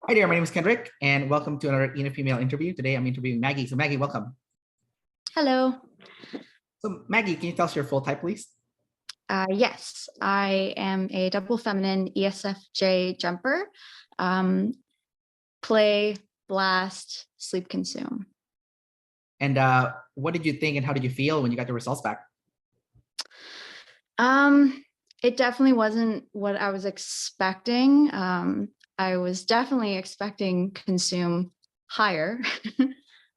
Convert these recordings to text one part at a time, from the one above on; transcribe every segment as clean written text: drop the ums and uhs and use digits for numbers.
Hi there, my name is Kendrick, and welcome to another ENFP male interview. Today I'm interviewing Maggie. So Maggie, welcome. Hello. So Maggie, can you tell us your full type, please? Yes, I am a double feminine ESFJ jumper. Play, blast, sleep, consume. And what did you think and how did you feel when you got the results back? It definitely wasn't what I was expecting. I was definitely expecting consume higher.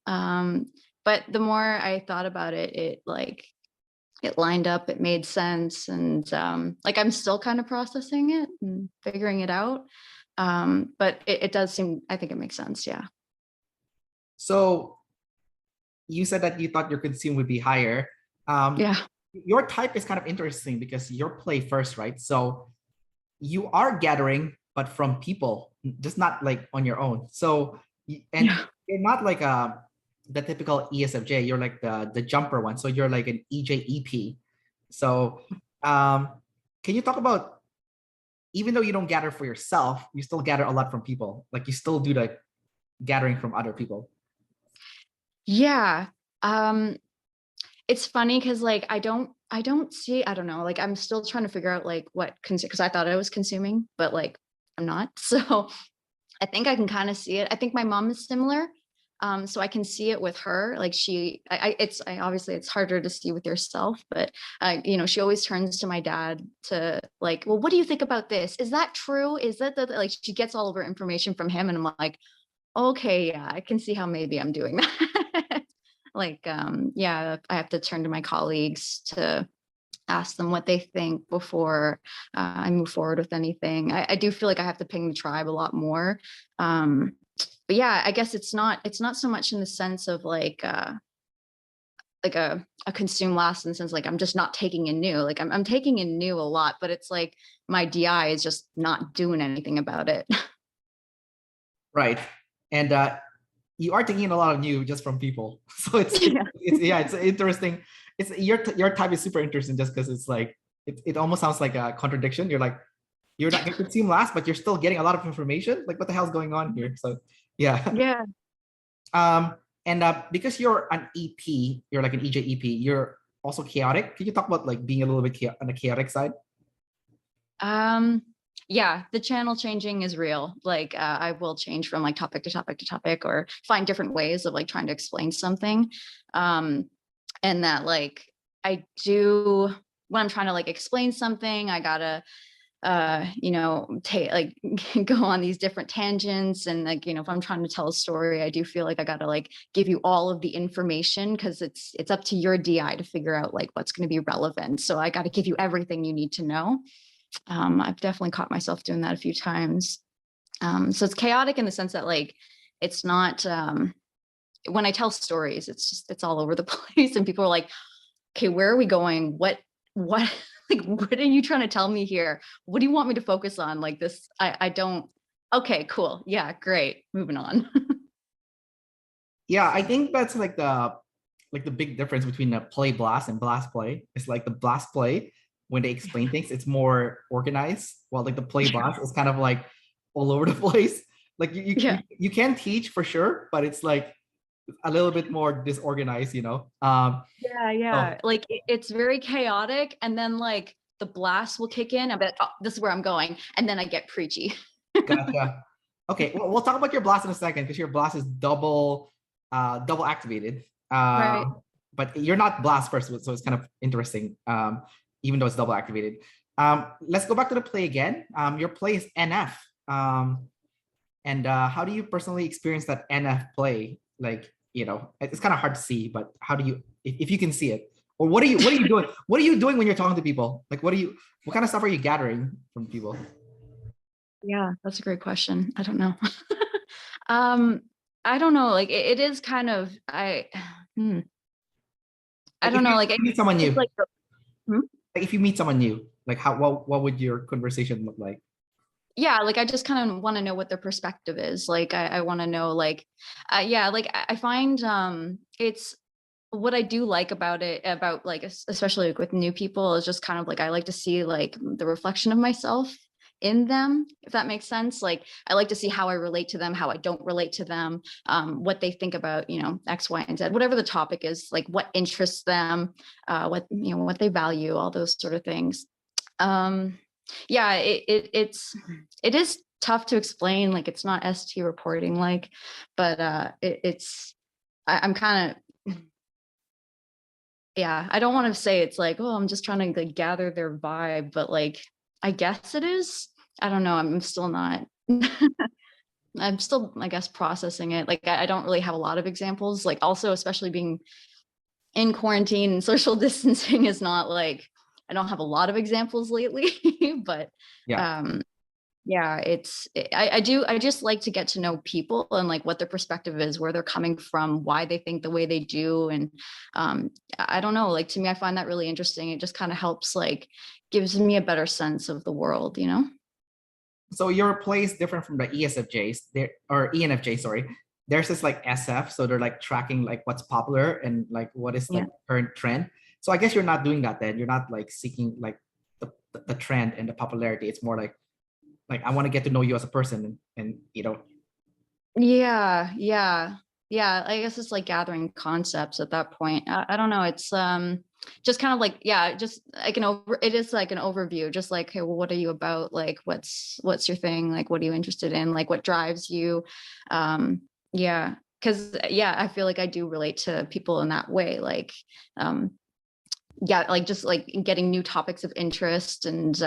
But the more I thought about it, it lined up, it made sense. And I'm still kind of processing it and figuring it out. But it does seem, I think it makes sense. Yeah. So you said that you thought your consume would be higher. Yeah. Your type is kind of interesting because you're play first, right? So you are gathering, but from people, just not like on your own. So, and Yeah. you're not like the typical ESFJ, you're like the jumper one. So you're like an EJ-EP. So can you talk about, even though you don't gather for yourself, you still gather a lot from people. Like you still do the gathering from other people. Yeah. It's funny because like I don't see, I don't know, like I'm still trying to figure out like what because I thought I was consuming, but like I'm not. So I think I can kind of see it. I think my mom is similar. So I can see it with her. Like obviously it's harder to see with yourself, but she always turns to my dad to like, well, what do you think about this? Is that true? Is that like she gets all of her information from him, and I'm like, okay, yeah, I can see how maybe I'm doing that. Yeah, I have to turn to my colleagues to ask them what they think before I move forward with anything. I do feel like I have to ping the tribe a lot more. But yeah, I guess it's not so much in the sense of like a consume last in the sense like I'm just not taking in new. Like I'm taking in new a lot, but it's like my DI is just not doing anything about it. Right. And you are taking in a lot of new just from people. So it's interesting. It's your type is super interesting just because it's like it almost sounds like a contradiction. You're like, you're not going to consume last, but you're still getting a lot of information. Like what the hell's going on here? So yeah. Yeah. And because you're an EP, you're like an EJ-EP, you're also chaotic. Can you talk about like being a little bit on the chaotic side? Yeah, the channel changing is real. Like I will change from like topic to topic to topic or find different ways of like trying to explain something. And that like I do when I'm trying to like explain something, I gotta take like go on these different tangents. And like, if I'm trying to tell a story, I do feel like I gotta like give you all of the information because it's up to your DI to figure out like what's going to be relevant. So I got to give you everything you need to know. I've definitely caught myself doing that a few times. So it's chaotic in the sense that like it's not when I tell stories, it's all over the place, and people are like, "Okay, where are we going? What like what are you trying to tell me here? What do you want me to focus on? Like this, I don't." Okay, cool, yeah, great, moving on. Yeah, I think that's like the big difference between the play blast and blast play. It's like the blast play, when they explain things, it's more organized, while like the play blast is kind of like all over the place. Like Yeah. you can teach for sure, but it's like a little bit more disorganized, Yeah, So yeah. Like it's very chaotic, and then like the blast will kick in. I bet, oh, this is where I'm going, and then I get preachy. gotcha. Okay, well, we'll talk about your blast in a second because your blast is double activated. Right. But you're not blast first, so it's kind of interesting, even though it's double activated. Let's go back to the play again. Your play is NF. And how do you personally experience that NF play? Like, it's kind of hard to see, but how do you, if you can see it, or what are you doing? What are you doing when you're talking to people? Like, what kind of stuff are you gathering from people? Yeah, that's a great question. I don't know. I don't know. Like it is kind of I Like if don't know. you Like meet someone it's new, like hmm? like if you meet someone new, like what would your conversation look like? Yeah, like I just kind of want to know what their perspective is. Like I want to know like yeah, like I find it's what I do like about it, about like especially like with new people, is just kind of like I like to see like the reflection of myself in them, if that makes sense. Like I like to see how I relate to them, how I don't relate to them, what they think about, X, Y, and Z, whatever the topic is, like what interests them, what they value, all those sort of things. Yeah, it is tough to explain. Like it's not ST reporting like, but I'm kind of, yeah, I don't want to say it's like, oh, I'm just trying to like gather their vibe, but like, I guess it is. I don't know. I'm still not, I'm still, I guess, processing it. Like, I don't really have a lot of examples. Like also, especially being in quarantine and social distancing is not like, I don't have a lot of examples lately, but Yeah. yeah, I just like to get to know people and like what their perspective is, where they're coming from, why they think the way they do. And I don't know, like to me, I find that really interesting. It just kind of helps, like gives me a better sense of the world, So your play is different from the ESFJs there, or ENFJ, sorry. There's this like SF, so they're like tracking like what's popular and like what is like Yeah. current trend. So I guess you're not doing that then. You're not like seeking like the trend and the popularity. It's more like I want to get to know you as a person and Yeah, yeah, yeah. I guess it's like gathering concepts at that point. I don't know. It's just kind of like, yeah, just like it is like an overview, just like, hey, well, what are you about? Like what's your thing? Like what are you interested in? Like what drives you? Yeah. Cause yeah, I feel like I do relate to people in that way. Like yeah, like just like getting new topics of interest and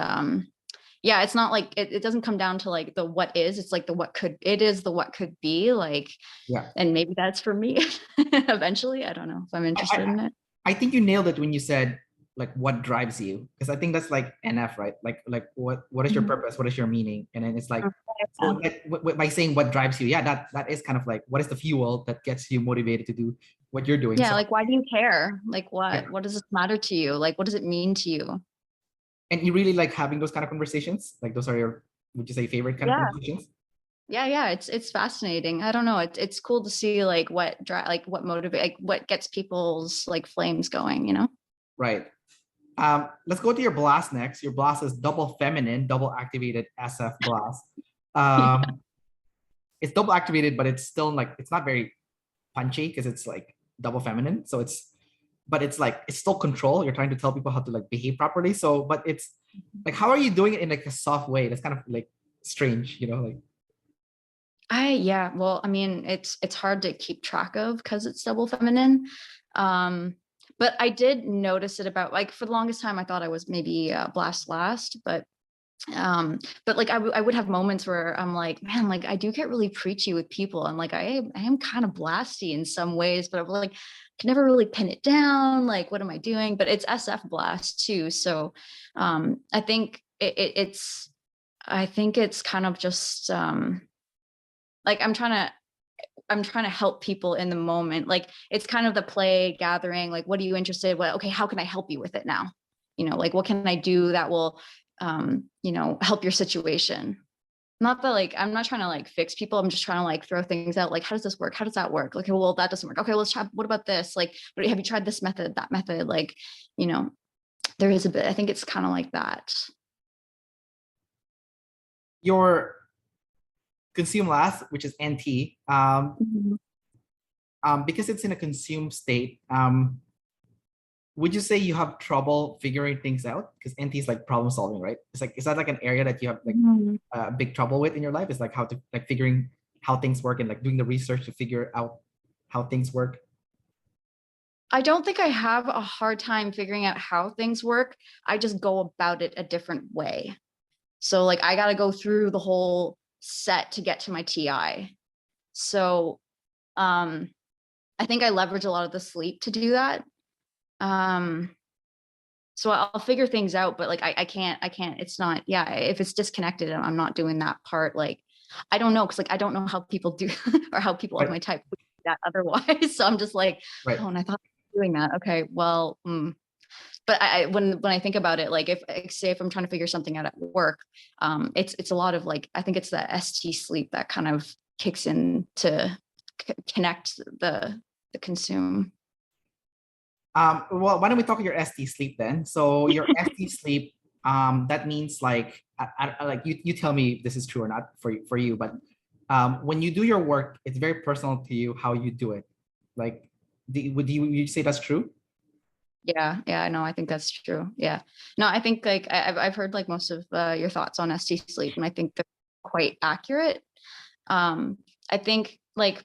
yeah, it's not like it doesn't come down to like the what is, it's like the what could, it is the what could be like, yeah. and maybe that's for me eventually. I don't know if I'm interested I, in it. I think you nailed it when you said like what drives you, because I think that's like NF, right? Like what is your Mhm. purpose? What is your meaning? And then it's like, Yeah. so like, by saying what drives you, yeah, that is kind of like what is the fuel that gets you motivated to do what you're doing. Yeah, So like why do you care? Like yeah, what does this matter to you? Like what does it mean to you? and you really like having those kind of conversations. Like those are your, would you say, favorite kind of Yeah. conversations? Yeah, it's fascinating. I don't know. It's cool to see like what motivate, like what gets people's like flames going. Right. Let's go to your blast next. Your blast is double feminine, double activated SF blast. Um, it's double activated, but it's still like it's not very punchy because it's like double feminine. So but it's like it's still control. You're trying to tell people how to like behave properly. So, but it's like, how are you doing it in like a soft way? That's kind of like strange, like Yeah, well, I mean, it's hard to keep track of because it's double feminine. But I did notice it about like for the longest time I thought I was maybe blast last, but like I would have moments where I'm like, man, like I do get really preachy with people and like I am kind of blasty in some ways, but I'm like can never really pin it down. Like, what am I doing? But it's SF blast too. So I think it's kind of just like I'm trying to help people in the moment. Like it's kind of the play gathering, like what are you interested? Okay, how can I help you with it now? Like what can I do that will help your situation? Not that like I'm not trying to like fix people. I'm just trying to like throw things out. Like, how does this work? How does that work? Like, well, that doesn't work. Okay, let's try. What about this? Like, have you tried this method, that method? Like, you know, there is a bit. I think it's kind of like that. your consume last, which is NT. Mhm. Because it's in a consume state. Would you say you have trouble figuring things out? Because NT is like problem solving, right? It's like, is that like an area that you have like Mhm. big trouble with in your life? Is like how to like figuring how things work and like doing the research to figure out how things work. I don't think I have a hard time figuring out how things work. I just go about it a different way. So like I got to go through the whole set to get to my TI. So um I think I leverage a lot of the sleep to do that. Um so I'll figure things out, but like I can't, it's not, yeah, if it's disconnected and I'm not doing that part, like I don't know, because like I don't know how people do or how people of Right. my type would do that otherwise. So I'm just like, Right. oh, and I thought doing that. Okay, well, but when I think about it, like if say if I'm trying to figure something out at work, it's a lot of like I think it's the ST sleep that kind of kicks in to connect the consume. Well, why don't we talk your ST sleep then? So your ST sleep, that means like like you tell me if this is true or not for you, but when you do your work, it's very personal to you how you do it. Like, would you say that's true? Yeah, no, I think that's true. Yeah. No, I think like I've heard like most of your thoughts on ST sleep, and I think they're quite accurate. I think like,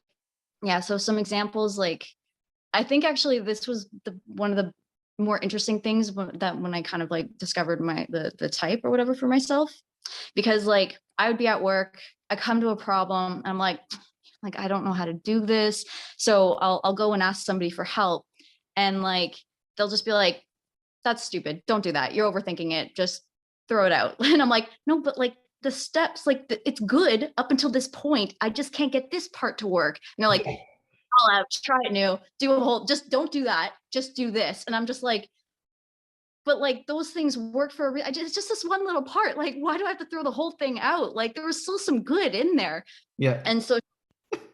yeah, so some examples, like, I think actually this was one of the more interesting things that when I kind of like discovered the type or whatever for myself, because like I would be at work, I come to a problem, and I'm like I don't know how to do this. So I'll go and ask somebody for help, and like they'll just be like, that's stupid. Don't do that. You're overthinking it. Just throw it out. And I'm like, no, but like the steps, like it's good up until this point. I just can't get this part to work. And they're like, all out, try it new, do a whole, just don't do that. Just do this. And I'm just like, but like those things work for it's just this one little part. Like, why do I have to throw the whole thing out? Like there was still some good in there. Yeah. And so,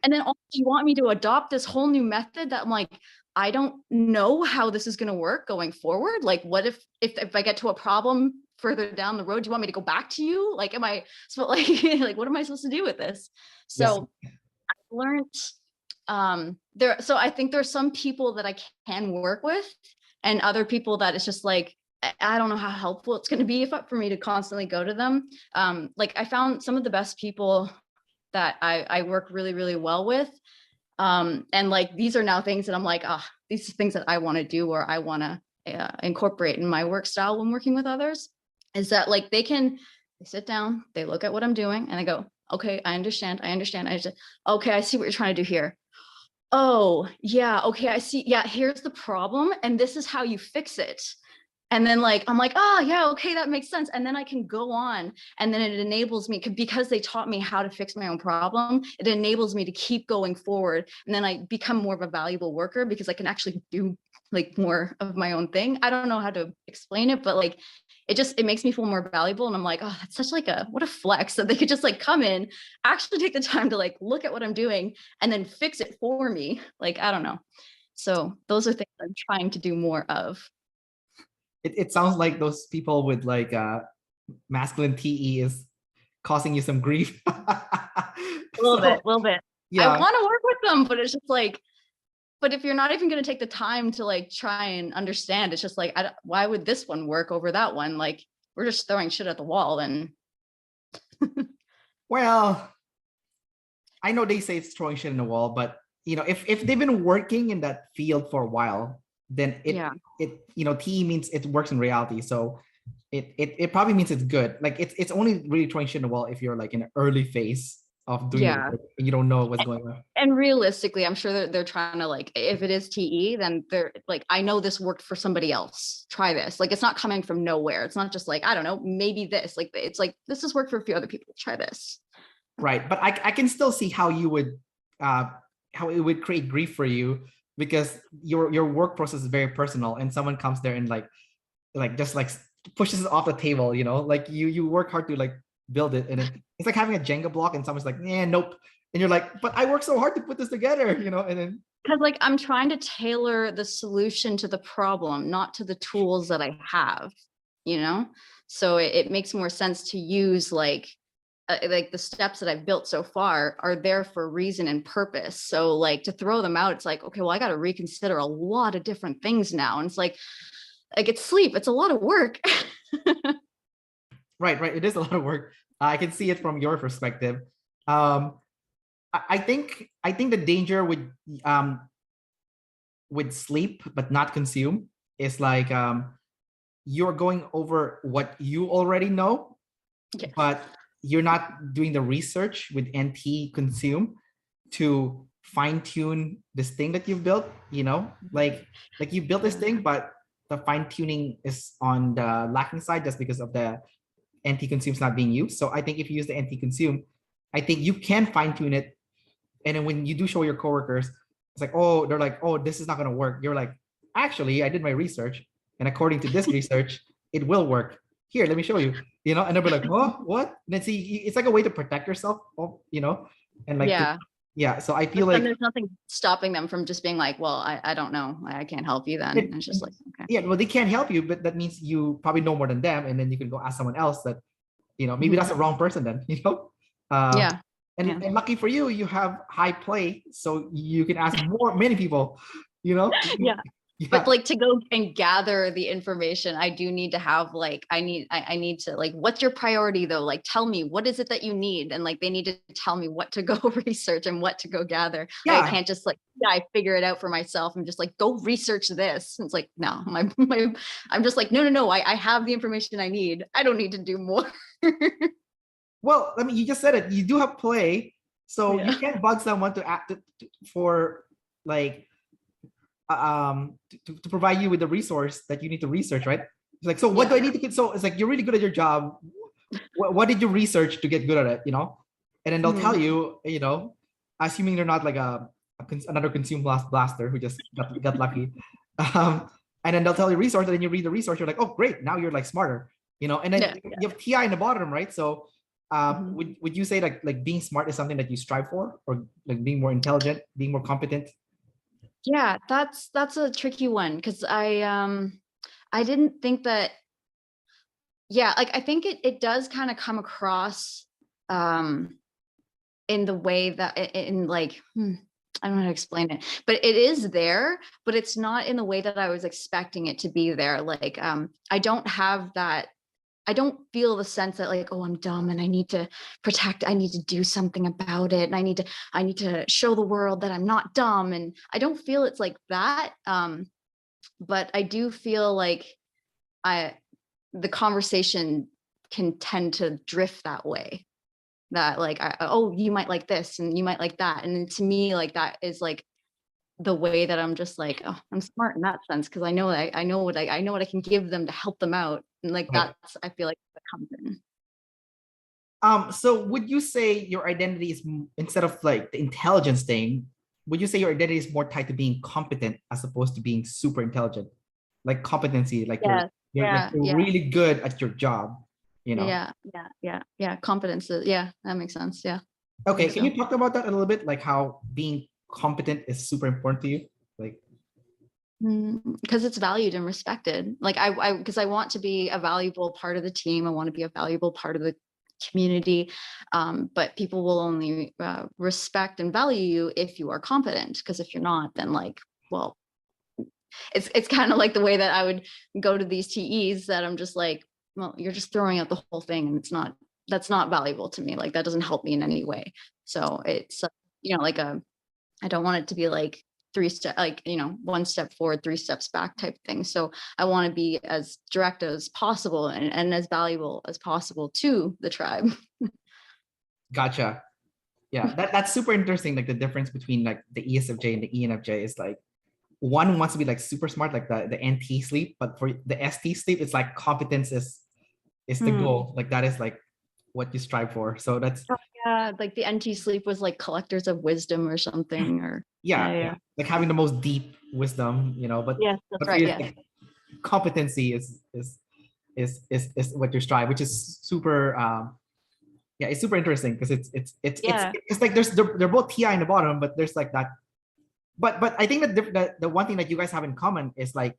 and then also you want me to adopt this whole new method that I'm like, I don't know how this is going to work going forward. Like, what if I get to a problem further down the road, do you want me to go back to you? Like, am I so like, like, what am I supposed to do with this? So Yes. I learned so I think there's some people that I can work with, and other people that it's just like, I don't know how helpful it's going to be for me to constantly go to them. Like I found some of the best people that I work really, really well with. And like, these are now things that I'm like, these are things that I want to do, or I want to incorporate in my work style when working with others, is that like, they sit down, they look at what I'm doing, and they go, okay, I understand. Okay, I see what you're trying to do here. Oh yeah, okay, I see. Yeah, here's the problem, and this is how you fix it. And then like, I'm like, oh yeah, okay, that makes sense. And then I can go on, and then it enables me, because they taught me how to fix my own problem, it enables me to keep going forward. And then I become more of a valuable worker because I can actually do like more of my own thing. I don't know how to explain it, but like, it makes me feel more valuable. And I'm like, oh, that's such like what a flex that they could just like come in, actually take the time to like look at what I'm doing and then fix it for me. Like, I don't know. So those are things I'm trying to do more of. It sounds like those people with like masculine TE is causing you some grief. A little bit. Yeah. I want to work with them, but it's just like, but if you're not even going to take the time to like try and understand, it's just like, why would this one work over that one? Like, we're just throwing shit at the wall. And Well, I know they say it's throwing shit in the wall, but you know, if they've been working in that field for a while, then it TE means it works in reality. So it probably means it's good. Like it's only really throwing shit in the wall if you're like in an early phase of doing it and you don't know what's going on. And realistically, I'm sure they're trying to like, if it is TE, then they're like, I know this worked for somebody else. Try this. Like, it's not coming from nowhere. It's not just like, I don't know, maybe this. Like, it's like, this has worked for a few other people. Try this. Right, but I can still see how you would how it would create grief for you, because your work process is very personal, and someone comes there and like just like pushes it off the table, you know, like you work hard to like build it, and it's like having a Jenga block and someone's like, yeah, nope, and you're like, but I worked so hard to put this together, you know, and then because like I'm trying to tailor the solution to the problem, not to the tools that I have, you know, so it makes more sense to use like the steps that I've built so far are there for a reason and purpose. So like to throw them out, it's like, okay, well, I got to reconsider a lot of different things now. And it's like it's sleep. It's a lot of work. Right. It is a lot of work. I can see it from your perspective. I think the danger with sleep but not consume is like you're going over what you already know, Yes. but you're not doing the research with NT consume to fine tune this thing that you've built, you know, like you built this thing, but the fine tuning is on the lacking side just because of the NT consumes not being used. So I think if you use the NT consume, I think you can fine tune it. And then when you do show your coworkers, it's like, oh, they're like, oh, this is not going to work. You're like, actually, I did my research, and according to this research, it will work. Here, let me show you, you know, and they'll be like, oh, what? And then see, it's like a way to protect yourself, you know, and like, yeah. So I feel like there's nothing stopping them from just being like, well, I don't know. I can't help you then. It's just like, okay. Yeah, well, they can't help you, but that means you probably know more than them. And then you can go ask someone else that Maybe that's the wrong person then, Yeah. and, Yeah. and lucky for you, you have high play, so you can ask many people, Yeah. But yeah, like to go and gather the information, I do need to have like, I need to like, what's your priority though? Like, tell me, what is it that you need? And like, they need to tell me what to go research and what to go gather. Like, I yeah. can't just like, yeah, I figure it out for myself. I'm just like, go research this. And it's like, no, I'm just like, no, I have the information I need. I don't need to do more. Well, I mean, you just said it. You do have play, so you Yeah. can't bug someone to act for like to provide you with the resource that you need to research, right? It's like, so what do I Yeah. need to get? So it's like you're really good at your job. What did you research to get good at it? And then they'll tell Mhm. you, assuming they're not like another consume blaster who just got lucky. Um, and then they'll tell you resource, and then you read the resource, you're like, oh great, now you're like smarter, and then Yeah. you have TI in the bottom, right? So Mhm. would you say like being smart is something that you strive for, or like being more intelligent, being more competent? Yeah, that's a tricky one because I didn't think that. Yeah, like I think it does kind of come across um in the way that in like I don't know how to explain it, but it is there, but it's not in the way that I was expecting it to be there. Like I don't have that. I don't feel the sense that like, oh, I'm dumb and I need to I need to do something about it. And I need to show the world that I'm not dumb. And I don't feel it's like that. But I do feel like I the conversation can tend to drift that way. That like, oh, you might like this and you might like that. And to me, like that is like the way that I'm just like, oh, I'm smart in that sense because I know that I know what I can give them to help them out. And like Right. that's I feel like that comes in. So would you say your identity is instead of like the intelligence thing, would you say your identity is more tied to being competent as opposed to being super intelligent? Like competency, like Yes. like Yeah. you're Yeah. really good at your job, you know? Yeah. Yeah. Yeah. Yeah. Confidence. Yeah. That makes sense. Yeah. I Okay, think can so. you talk about that a little bit? Like how being competent is super important to you? Like, Because it's valued and respected. Like because I want to be a valuable part of the team. I want to be a valuable part of the community. But people will only respect and value you if you are competent. Because if you're not, then like, well, it's kind of like the way that I would go to these TEs that I'm just like, well, you're just throwing out the whole thing, and that's not valuable to me. Like that doesn't help me in any way. So it's like I don't want it to be like like, one step forward, three steps back type thing. So I want to be as direct as possible and as valuable as possible to the tribe. gotcha. Yeah, that's super interesting. Like the difference between like the ESFJ and the ENFJ is like one wants to be like super smart, like the NT sleep, but for the ST sleep, it's like competence is the Hmm. goal. Like that is like what you strive for. So that's Oh, yeah, like the NT sleep was like collectors of wisdom or something, or yeah, yeah, yeah. yeah, like having the most deep wisdom, Yes, that's but for right. you, it's Yes. like competency is what you strive, which is super yeah, it's super interesting because Yeah. it's like they're both TI in the bottom, but there's like that. But I think that the one thing that you guys have in common is like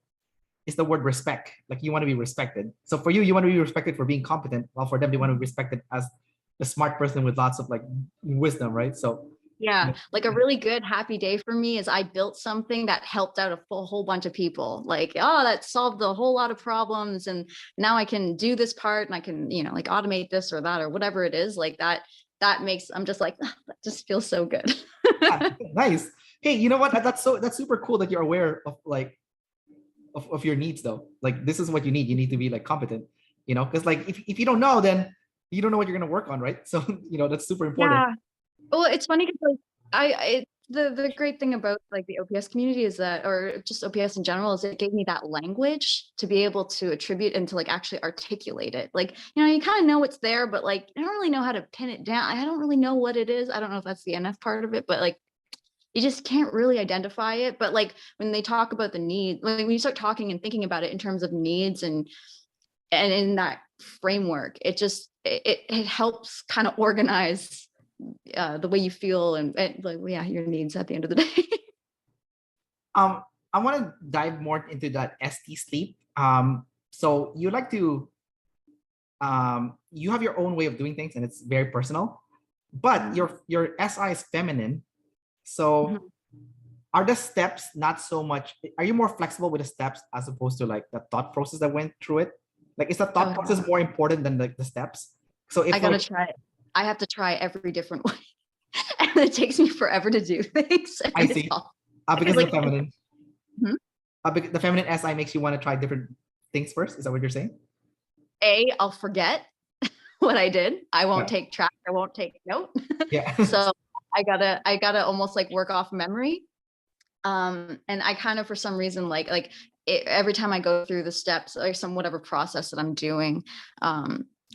is the word respect. Like you want to be respected. So for you, you want to be respected for being competent, while for them, they want to be respected as a smart person with lots of like wisdom, right? So Yeah, like a really good happy day for me is I built something that helped out a whole bunch of people. Like, oh, that solved a whole lot of problems, and now I can do this part, and I can, like automate this or that or whatever it is. Like that, makes I'm just like that just feels so good. yeah, nice. Hey, you know what? That's super cool that you're aware of like of your needs though. Like this is what you need. You need to be like competent, because like if you don't know, then you don't know what you're gonna work on, right? So that's super important. Yeah. Well, it's funny because like the great thing about like the OPS community is that, or just OPS in general, is it gave me that language to be able to attribute and to like actually articulate it. Like, you kind of know it's there, but like I don't really know how to pin it down. I don't really know what it is. I don't know if that's the NF part of it, but like you just can't really identify it. But like when they talk about the need, like when you start talking and thinking about it in terms of needs and in that framework, it helps kind of organize the way you feel and like, yeah, your needs at the end of the day. Um, I want to dive more into that ST sleep. So you like to you have your own way of doing things and it's very personal, but your SI is feminine. So are the steps not so much, are you more flexible with the steps as opposed to like the thought process that went through it? Like, is the thought process more important than the steps? So if I gotta try it. I have to try every different way. And it takes me forever to do things. I see. Because like, the feminine, the feminine SI makes you want to try different things first. Is that what you're saying? I'll forget what I did. I won't take track. I won't take note. Yeah. So I gotta almost like work off memory. And I kind of, for some reason, every time I go through the steps or some whatever process that I'm doing,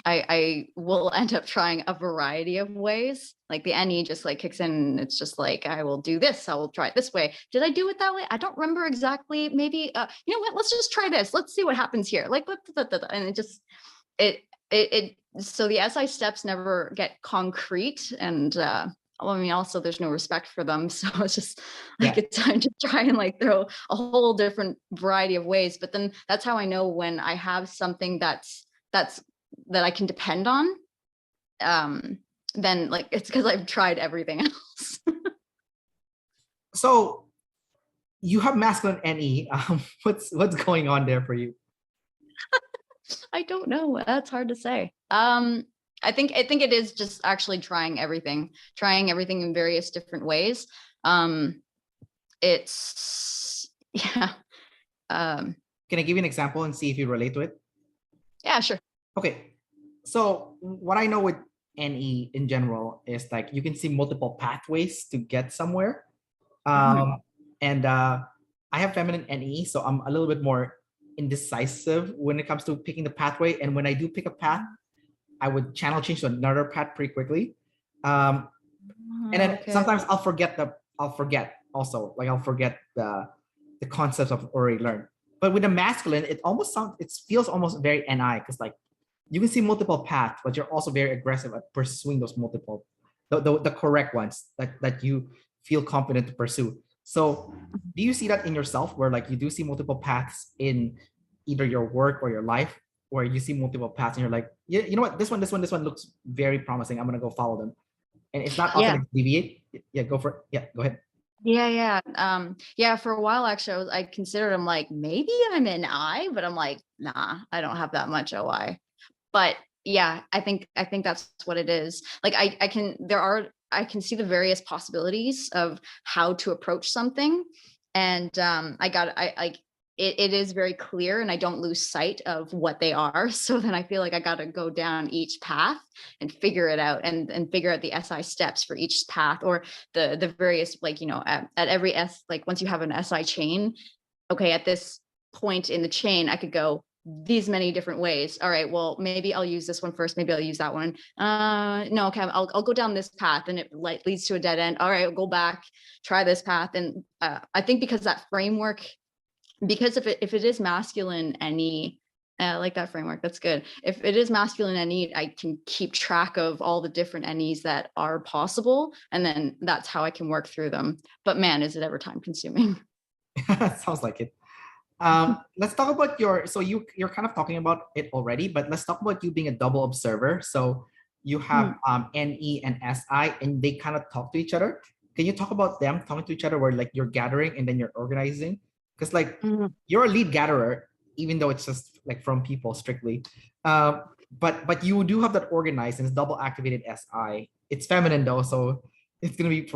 I will end up trying a variety of ways. Like the NE just like kicks in and it's just like, I will do this. I will try it this way. Did I do it that way? I don't remember exactly. Maybe, you know what, let's just try this. Let's see what happens here. Like, and it just, so the SI steps never get concrete. And, I mean, also there's no respect for them. So it's just like it's time to try and like throw a whole different variety of ways. But then that's how I know when I have something that I can depend on. Then like, it's because I've tried everything else. So you have masculine NE. What's going on there for you? I don't know. That's hard to say. I think it is just actually trying everything in various different ways. It's yeah. Can I give you an example and see if you relate to it? Yeah, sure. Okay. So what I know with NE in general is like you can see multiple pathways to get somewhere. And I have feminine NE, so I'm a little bit more indecisive when it comes to picking the pathway. And when I do pick a path, I would channel change to another path pretty quickly. And then sometimes I'll forget also, like I'll forget the concepts I've already learned. But with the masculine, it feels almost very NI, because like you can see multiple paths, but you're also very aggressive at pursuing those multiple, the correct ones that you feel confident to pursue. So do you see that in yourself, where like you do see multiple paths in either your work or your life, where you see multiple paths and you're like, yeah, you know what, this one looks very promising, I'm gonna go follow them, and it's not often to deviate. Go for it. Go ahead. Yeah, for a while actually I considered, I'm like, maybe I'm an I, but I'm like, nah, I don't have that much OI. But yeah, I think that's what it is. Like I can see the various possibilities of how to approach something, and it is very clear, and I don't lose sight of what they are. So then I feel like I got to go down each path and figure it out, and figure out the SI steps for each path, or the various, like, you know, at every like once you have an SI chain, okay, at this point in the chain, I could go these many different ways. All right, well, maybe I'll use this one first. Maybe I'll use that one. No, okay, I'll go down this path, and it like leads to a dead end. All right, I'll go back, try this path. And I think because that framework, because if it is masculine NE, I like that framework. That's good. If it is masculine NE, I can keep track of all the different NEs that are possible, and then that's how I can work through them. But man, is it ever time consuming? Sounds like it. Let's talk about you're kind of talking about it already, but let's talk about you being a double observer. So you have NE and SI, and they kind of talk to each other. Can you talk about them talking to each other, where like you're gathering and then you're organizing? Because like you're a lead gatherer, even though it's just like from people strictly. But you do have that organized, and it's double activated SI. It's feminine though, so it's gonna be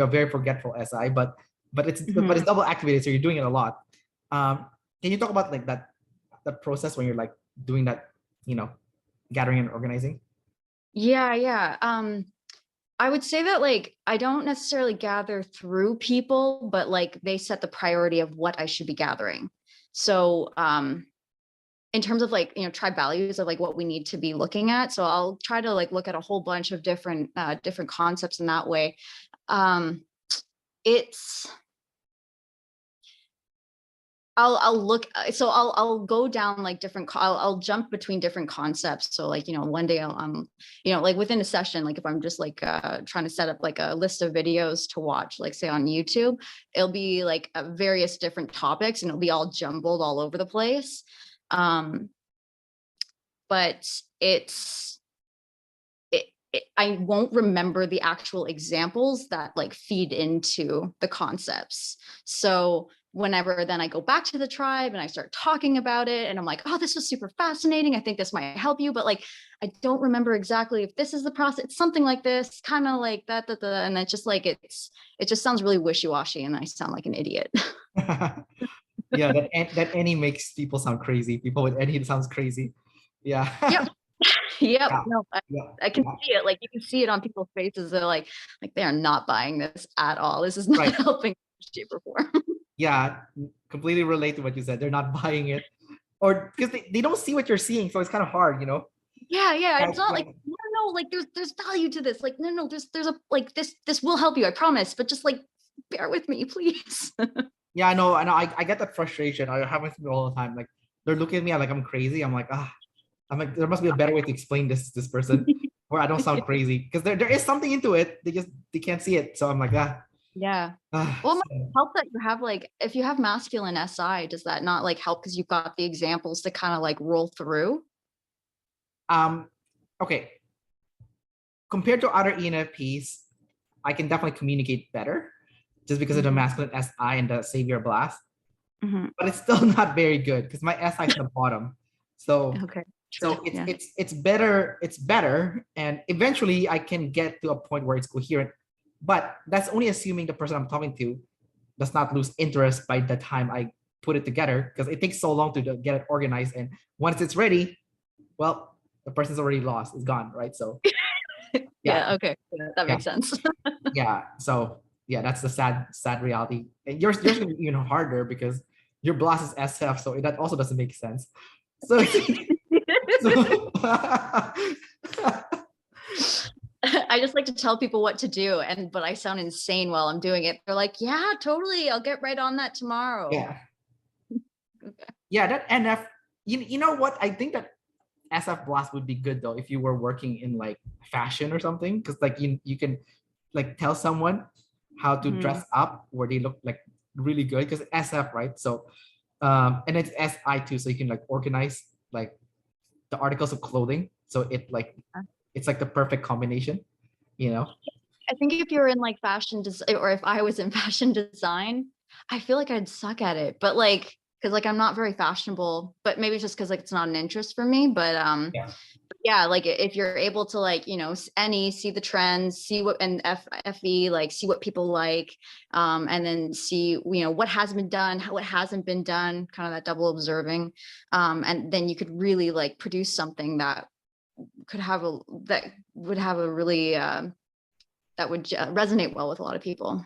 a very forgetful SI, but it's double activated, so you're doing it a lot. Can you talk about like that process when you're like doing that, you know, gathering and organizing? Yeah. I would say that like I don't necessarily gather through people, but like they set the priority of what I should be gathering. So in terms of like, you know, tribe values of like what we need to be looking at. So I'll try to like look at a whole bunch of different concepts in that way. I'll go down like I'll jump between different concepts. So like, you know, one day you know, like within a session, like if I'm just like trying to set up like a list of videos to watch, like say on YouTube, it'll be like various different topics, and it'll be all jumbled all over the place. But it's I won't remember the actual examples that like feed into the concepts. So whenever then I go back to the tribe and I start talking about it and I'm like, oh, this was super fascinating. I think this might help you. But like, I don't remember exactly if this is the process. It's something like this, kind of like that. And it's just like, it just sounds really wishy-washy and I sound like an idiot. Yeah, that any makes people sound crazy. People with any sounds crazy. Yeah. Yep. Yep. Yeah. No, Yeah. I can Yeah. see it. Like you can see it on people's faces. They're like they are not buying this at all. This is not Right. helping shape or form. Yeah, completely relate to what you said. They're not buying it, or because they don't see what you're seeing, so it's kind of hard, you know. Yeah. It's not Yeah. like no, like there's value to this. Like no, there's a like this will help you, I promise. But just like bear with me, please. Yeah, I know. I get that frustration. I happens to me all the time. Like they're looking at me like I'm crazy. I'm like, I'm like, there must be a better way to explain this person where I don't sound crazy, because there is something into it. They can't see it. So I'm like, Yeah. Well, it might so, help that you have like if you have masculine SI, does that not like help because you've got the examples to kind of like roll through? okay. Compared to other ENFPs, I can definitely communicate better just because of the masculine SI and the savior blast. But it's still not very good because my SI is the bottom. So Okay. True. so Yeah. it's better, and eventually I can get to a point where it's coherent. But that's only assuming the person I'm talking to does not lose interest by the time I put it together, because it takes so long to get it organized. And once it's ready, well, the person's already lost, it's gone, right? So Yeah. yeah, Okay. Yeah, that yeah, makes sense. yeah. So yeah, that's the sad reality. And yours gonna be even harder because your blast is SF, so that also doesn't make sense. So, so I just like to tell people what to do, but I sound insane while I'm doing it. They're like, "Yeah, totally. I'll get right on that tomorrow." yeah, yeah, that NF, you know what? I think that SF blast would be good though if you were working in like fashion or something, because like you can like tell someone how to dress up where they look like really good, because SF, right? So and it's SI too, so you can like organize like the articles of clothing, so it's like the perfect combination, you know. I think if you're in like fashion design, or if I was in fashion design, I feel like I'd suck at it. But like, because like I'm not very fashionable, but maybe it's just because like it's not an interest for me. But Yeah. yeah, like if you're able to like any see the trends, see what and FE like see what people like, and then see what has been done, what hasn't been done, kind of that double observing, and then you could really like produce something that would have a really that would resonate well with a lot of people.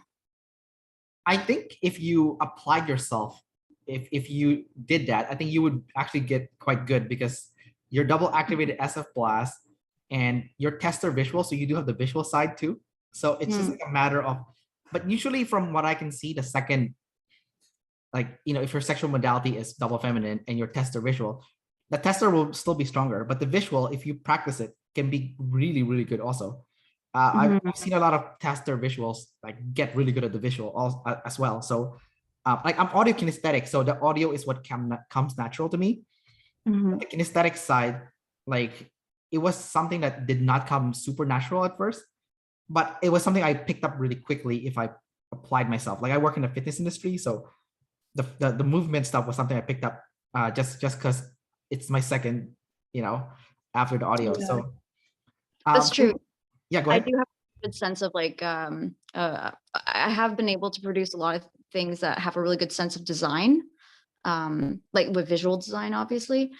I think if you applied yourself, if you did that, I think you would actually get quite good, because you're double activated SF blast and your tester visual, so you do have the visual side too. So it's just like a matter of, but usually from what I can see, the second, like, if your sexual modality is double feminine and your tester visual, the tester will still be stronger, but the visual, if you practice it, can be really, really good also. I've seen a lot of tester visuals like get really good at the visual as well. So like I'm audio kinesthetic, so the audio is what comes natural to me. But the kinesthetic side, like it was something that did not come super natural at first, but it was something I picked up really quickly if I applied myself. Like I work in the fitness industry, so the movement stuff was something I picked up just because it's my second, after the audio. Yeah. So That's true. yeah, go I ahead. do have a good sense of like I have been able to produce a lot of things that have a really good sense of design, like with visual design, obviously.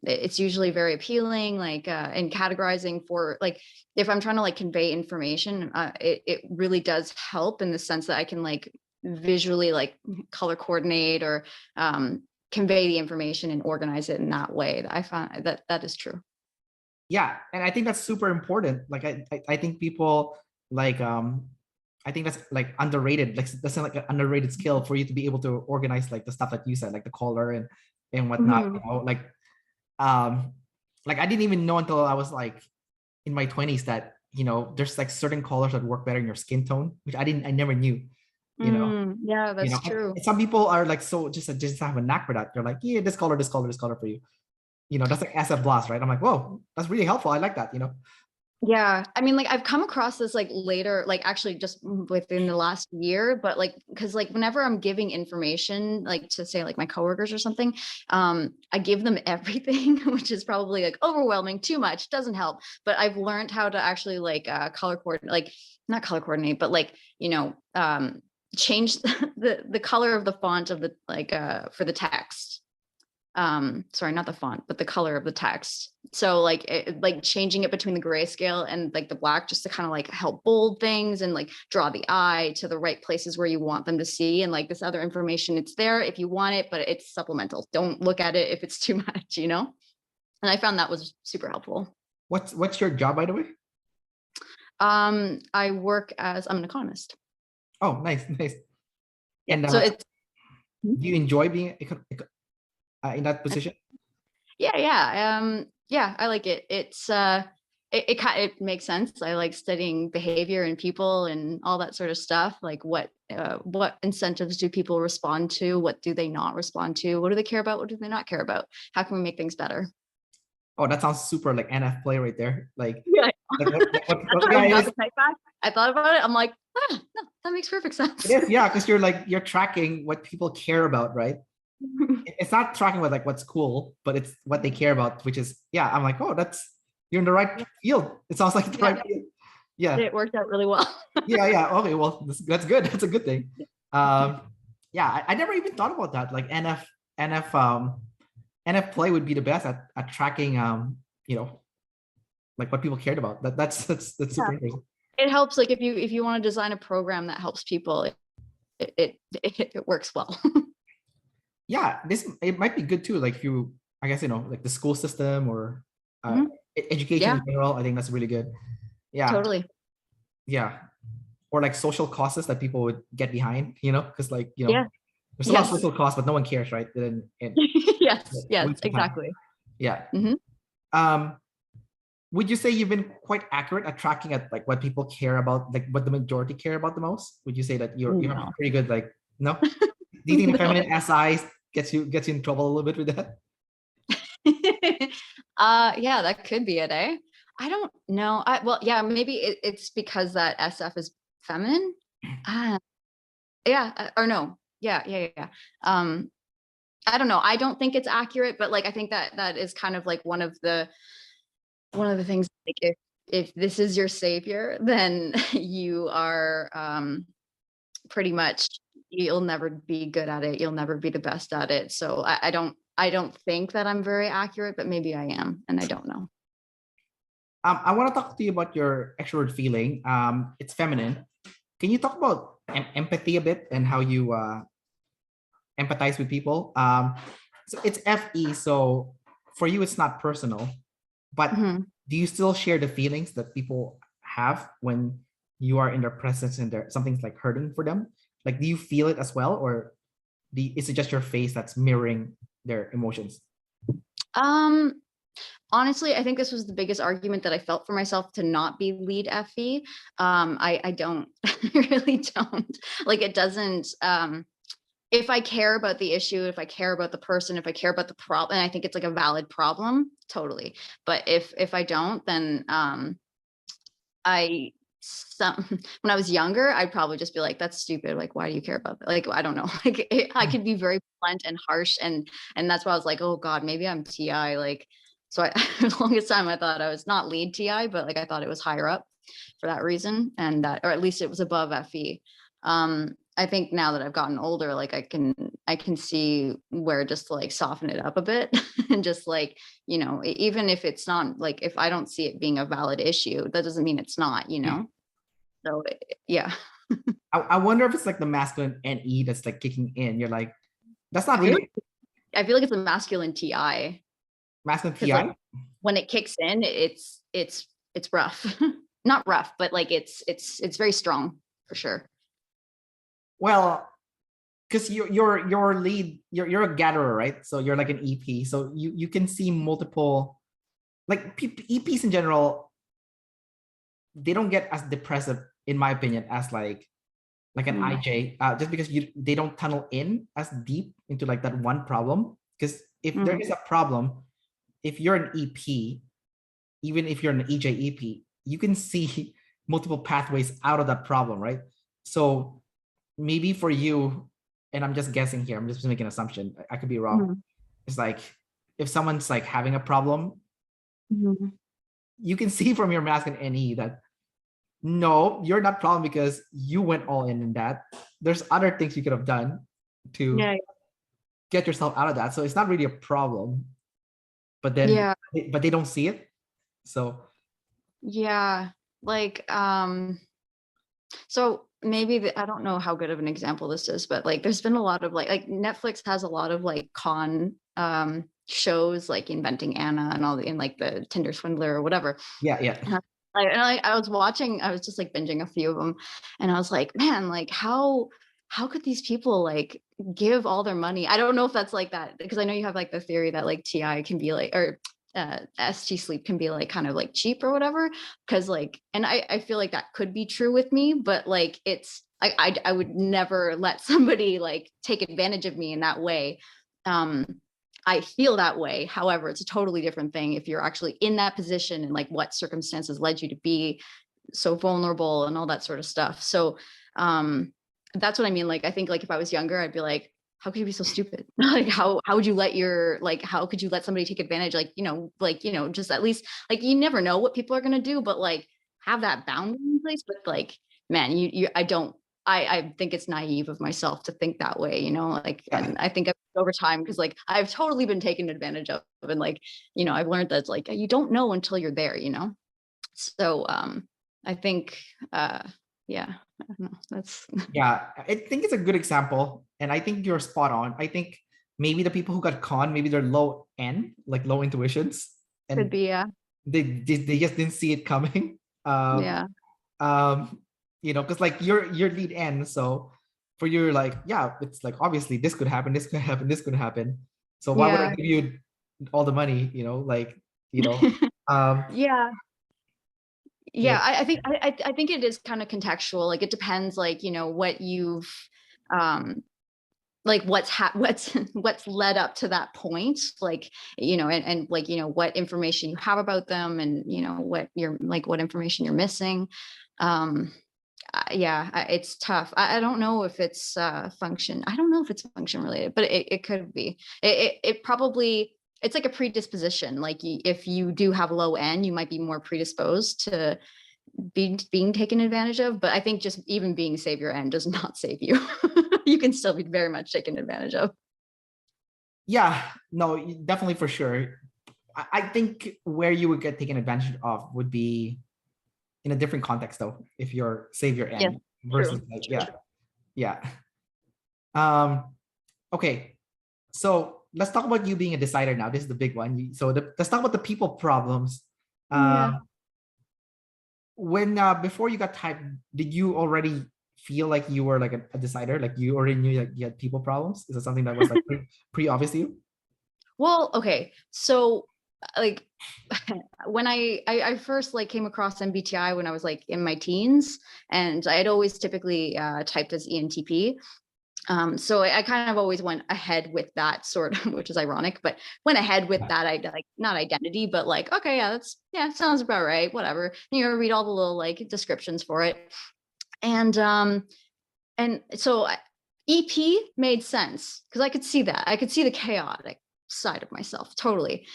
It's usually very appealing, like and categorizing for like if I'm trying to like convey information, it really does help in the sense that I can like visually like color coordinate or convey the information and organize it in that way. I find that is true. Yeah, and I think that's super important. Like I think people like I think that's like underrated. Like that's like an underrated skill for you to be able to organize like the stuff that you said, like the color and whatnot. Um like I didn't even know until I was like in my 20s that there's like certain colors that work better in your skin tone, which I never knew. Yeah, that's true. And some people are like so just have a knack for that. They're like, yeah, this color for you. that's like SF Blast, right? I'm like, whoa, that's really helpful. I like that, Yeah, I mean, like I've come across this like later, like actually just within the last year, but like because like whenever I'm giving information, like to say like my coworkers or something, I give them everything, which is probably like overwhelming, too much, doesn't help. But I've learned how to actually like color coordinate, like not color coordinate, but like change the color of the font of the like for the text. Sorry, not the font, but the color of the text. So like like changing it between the grayscale and like the black, just to kind of like help bold things and like draw the eye to the right places where you want them to see. And like this other information, it's there if you want it, but it's supplemental. Don't look at it if it's too much, And I found that was super helpful. What's your job, by the way? I work I'm an economist. Oh, nice. Yeah. And so it's do you enjoy being in that position? Yeah, I like it. It makes sense. I like studying behavior and people and all that sort of stuff. Like what incentives do people respond to? What do they not respond to? What do they care about? What do they not care about? How can we make things better? Oh, that sounds super like NF play right there. Like, Yeah. what I thought about it. I'm like, no, that makes perfect sense. it is, yeah, because you're tracking what people care about, right? It's not tracking what like what's cool, but it's what they care about, which is, yeah, I'm like, oh, you're in the right field. It sounds like the right field. Yeah. It worked out really well. Yeah. Okay, well, that's good. That's a good thing. Yeah, I never even thought about that. Like NF play would be the best at tracking like what people cared about. That's super interesting. It helps, like if you want to design a program that helps people, it works well. Yeah, it might be good too. Like if you, I guess, like the school system or education in general, I think that's really good. Yeah, totally. Yeah, or like social causes that people would get behind, because like there's a lot of social costs, but no one cares, right? Yes, exactly. Yeah. Would you say you've been quite accurate at tracking at like what people care about, like what the majority care about the most? Would you say that you're pretty good? Like, no? Do you think the feminine SIs gets you in trouble a little bit with that? Yeah, that could be it, eh? I don't know. Yeah, maybe it's because that SF is feminine. Yeah, or no. Yeah. I don't know. I don't think it's accurate, but like I think that is kind of like one of the things, like if this is your savior, then you are pretty much, you'll never be good at it. You'll never be the best at it. So I don't think that I'm very accurate, but maybe I am, and I don't know. I want to talk to you about your extrovert feeling. It's feminine. Can you talk about empathy a bit and how you empathize with people? So it's FE, so for you it's not personal, but do you still share the feelings that people have when you are in their presence and something's like hurting for them? Like, do you feel it as well, or is it just your face that's mirroring their emotions? Honestly, I think this was the biggest argument that I felt for myself to not be lead FE. I don't, really don't. Like, it doesn't, if I care about the issue, if I care about the person, if I care about the problem, and I think it's like a valid problem, totally. But if I don't, then when I was younger, I'd probably just be like, that's stupid. Like, why do you care about that? Like, I don't know. Like I could be very blunt and harsh. And that's why I was like, oh God, maybe I'm TI. Like, so for the longest time I thought I was not lead TI, but like, I thought it was higher up for that reason. And or at least it was above FE. I think now that I've gotten older, like I can see where just to like soften it up a bit and just like, even if it's not, like, if I don't see it being a valid issue, that doesn't mean it's not, So yeah. I wonder if it's like the masculine NE that's like kicking in. You're like, that's not really. I feel like it's a masculine TI. Masculine TI? Like, when it kicks in, it's rough. Not rough, but like it's very strong for sure. Well, because you're lead, you're a gatherer, right? So you're like an EP. So you can see multiple, like EPs in general, they don't get as depressive, in my opinion, as like an IJ, just because they don't tunnel in as deep into like that one problem. Because if there is a problem, if you're an EP, even if you're an EJ-EP, you can see multiple pathways out of that problem, right? So maybe for you, and I'm just guessing here, I'm just making an assumption, I could be wrong. Mhm. It's like if someone's like having a problem, Mhm. you can see from your mask and NE that no, you're not problem because you went all in that. There's other things you could have done to Yeah. get yourself out of that. So it's not really a problem, but then Yeah. but they don't see it. So Yeah. Like, so maybe I don't know how good of an example this is, but like there's been a lot of like Netflix has a lot of like con shows like Inventing Anna and all the in like the Tinder Swindler or whatever. yeah. I was watching, I was just like binging a few of them, and I was like, man, like how could these people like give all their money? I don't know if that's like that because I know you have like the theory that like TI can be like or ST sleep can be like kind of like cheap or whatever. Because like, and I feel like that could be true with me, but like it's I would never let somebody like take advantage of me in that way. I feel that way. However, it's a totally different thing if you're actually in that position and like what circumstances led you to be so vulnerable and all that sort of stuff. So that's what I mean. Like I think like if I was younger, I'd be like, how could you be so stupid? Like how would you let your like how could you let somebody take advantage? Like, just at least like you never know what people are gonna do, but like have that boundary in place. But like, man, you I think it's naive of myself to think that way, like, Yeah. and I think over time, because like I've totally been taken advantage of, and like, I've learned that it's like you don't know until you're there. So I think yeah, I don't know. That's Yeah, I think it's a good example, and I think you're spot on. I think maybe the people who got con, maybe they're low end, like low intuitions, could and be, yeah. they just didn't see it coming. Yeah. Because like your lead end, so for you, like, yeah, it's like obviously this could happen, this could happen, this could happen. So why would I Yeah. give you all the money? You know, um, Yeah. you Yeah, know, I think it is kind of contextual. Like it depends, like, what you've like what's led up to that point, like, and like, what information you have about them, and what information you're missing. um yeah, it's tough. I don't know if it's function. I don't know if it's function related, but it could be. It probably, it's like a predisposition. Like if you do have low end, you might be more predisposed to being taken advantage of. But I think just even being savior end does not save you. You can still be very much taken advantage of. yeah, no, definitely for sure. I think where you would get taken advantage of would be in a different context, though. If you're savior Yes, end true. versus like, yeah. Um, okay, so let's talk about you being a decider now. This is the big one. Let's talk about the people problems. Yeah. When before you got typed, did you already feel like you were like a decider? Like you already knew like you had people problems? Is it something that was like pretty obvious to you? Well, okay. So like when I first like came across MBTI when I was like in my teens, and I had always typically typed as ENTP. So I kind of always went ahead with that sort of, which is ironic, but went ahead with that, I like not identity, but like, okay, yeah, sounds about right, whatever. Read all the little like descriptions for it. And so EP made sense because I could see that. I could see the chaotic side of myself totally.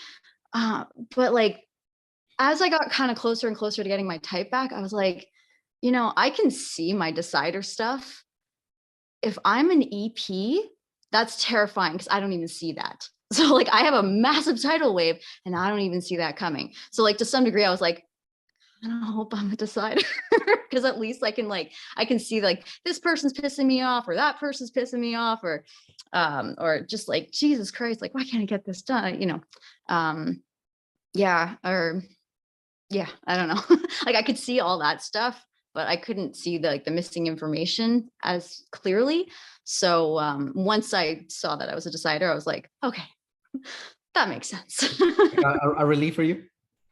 But like as I got kind of closer and closer to getting my type back, I was like, I can see my decider stuff. If I'm an EP, that's terrifying because I don't even see that. So like I have a massive tidal wave and I don't even see that coming. So like to some degree, I was like, I don't hope I'm a decider because at least I can see like this person's pissing me off or that person's pissing me off or just like Jesus Christ, like why can't I get this done? Yeah, or yeah, I don't know. Like I could see all that stuff, but I couldn't see the missing information as clearly. So once I saw that I was a decider, I was like, okay, that makes sense. A relief for you?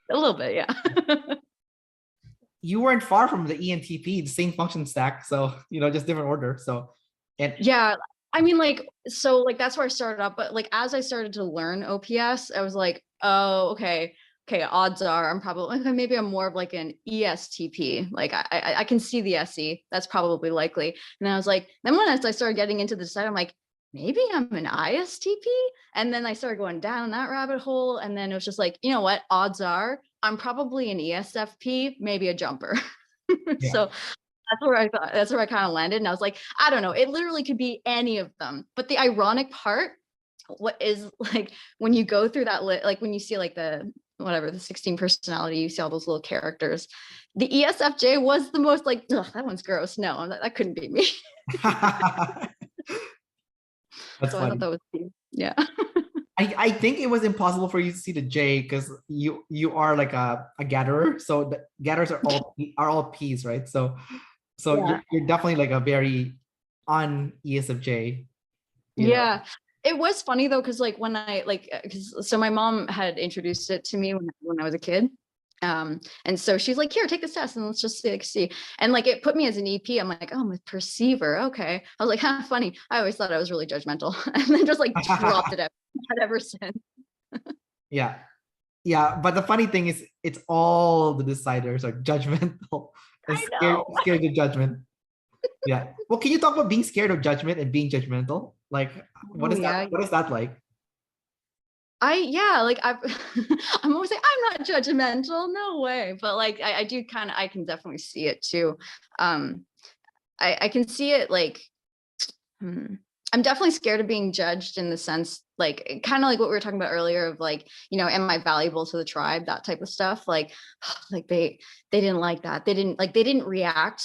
A little bit, yeah. You weren't far from the ENTP, the same function stack. So, just different order. So, and Yeah, I mean, like, so like that's where I started up, but like as I started to learn OPS, I was like, oh, okay. Okay, odds are I'm probably maybe I'm more of like an ESTP. Like I can see the SE. That's probably likely. And then I was like, then when I started getting into the side, I'm like, maybe I'm an ISTP. And then I started going down that rabbit hole. And then it was just like, you know what? Odds are I'm probably an ESFP, maybe a jumper. Yeah. So that's where I kind of landed. And I was like, I don't know. It literally could be any of them. But the ironic part, what is like when you go through that like when you see like the whatever the 16 personality, you see all those little characters. The ESFJ was the most like, ugh, that one's gross. No, that couldn't be me. That's So I thought funny. that was cute. Yeah. I think it was impossible for you to see the J because you are like a gatherer. So the gatherers are all P's, right? So Yeah. you're definitely like a very on ESFJ, you know. Yeah. It was funny though, because like when I like, because so my mom had introduced it to me when I was a kid. And so she's like, here, take this test and let's just like see. And like it put me as an EP. I'm like, oh, I'm a perceiver. Okay. I was like, huh, funny. I always thought I was really judgmental and then just like dropped it out ever since. Yeah. Yeah. But the funny thing is it's all the deciders are judgmental and I know. scared of judgment. Yeah. Well, can you talk about being scared of judgment and being judgmental? Like, what Oh is that? yeah. What is that like? Like I've I'm always like, I'm not judgmental, no way. But like I do kind of I can definitely see it too. Um I can see it like I'm definitely scared of being judged in the sense like kind of like what we were talking about earlier of like, you know, am I valuable to the tribe, that type of stuff. Like like they didn't like that. They didn't react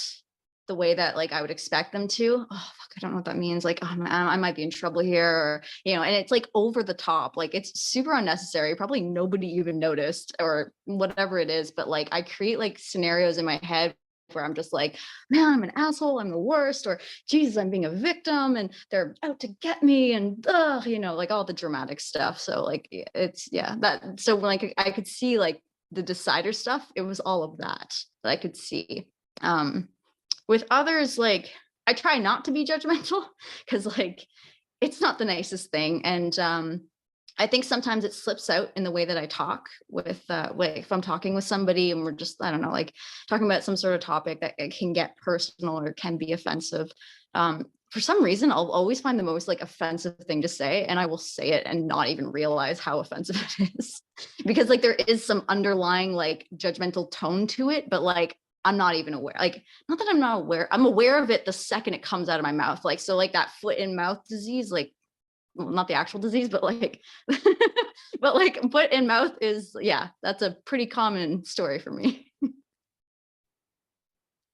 the way that like I would expect them to. Oh fuck, I don't know what that means. Like, oh, I might be in trouble here, or you know, and it's like over the top. Like it's super unnecessary. Probably nobody even noticed or whatever it is. But like I create like scenarios in my head where I'm just like, man, I'm an asshole, I'm the worst, or Jesus, I'm being a victim and they're out to get me, and you know, like all the dramatic stuff. So like it's that so like I could see like the decider stuff, it was all of that I could see. With others, like I try not to be judgmental because like it's not the nicest thing. And I think sometimes it slips out in the way that I talk with like if I'm talking with somebody and we're just, I don't know, like talking about some sort of topic that it can get personal or can be offensive. For some reason, I'll always find the most like offensive thing to say, and I will say it and not even realize how offensive it is. Because like there is some underlying like judgmental tone to it, but like I'm not even aware. Like, not that I'm not aware, I'm aware of it the second it comes out of my mouth. Like, so like that foot and mouth disease, like, well, not the actual disease, but like, but like foot and mouth is, yeah, that's a pretty common story for me.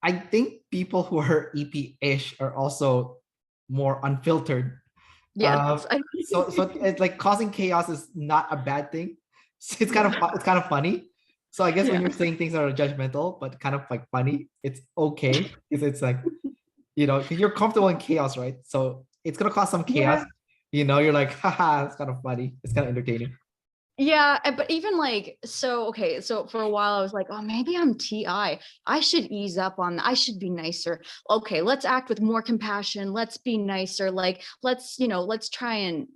I think people who are EP-ish are also more unfiltered. Yes. So it's like causing chaos is not a bad thing. So it's kind of it's kind of funny. So I guess when Yeah. you're saying things that are judgmental but kind of like funny, it's okay because it's like, you know, because you're comfortable in chaos, right? So it's gonna cause some chaos. Yeah. You know, you're like, haha, it's kind of funny. It's kind of entertaining. Yeah, but even like so okay, so for a while I was like, oh, maybe I'm TI. I should ease up on that. I should be nicer. Okay, let's act with more compassion. Let's be nicer. Like let's, you know, let's try and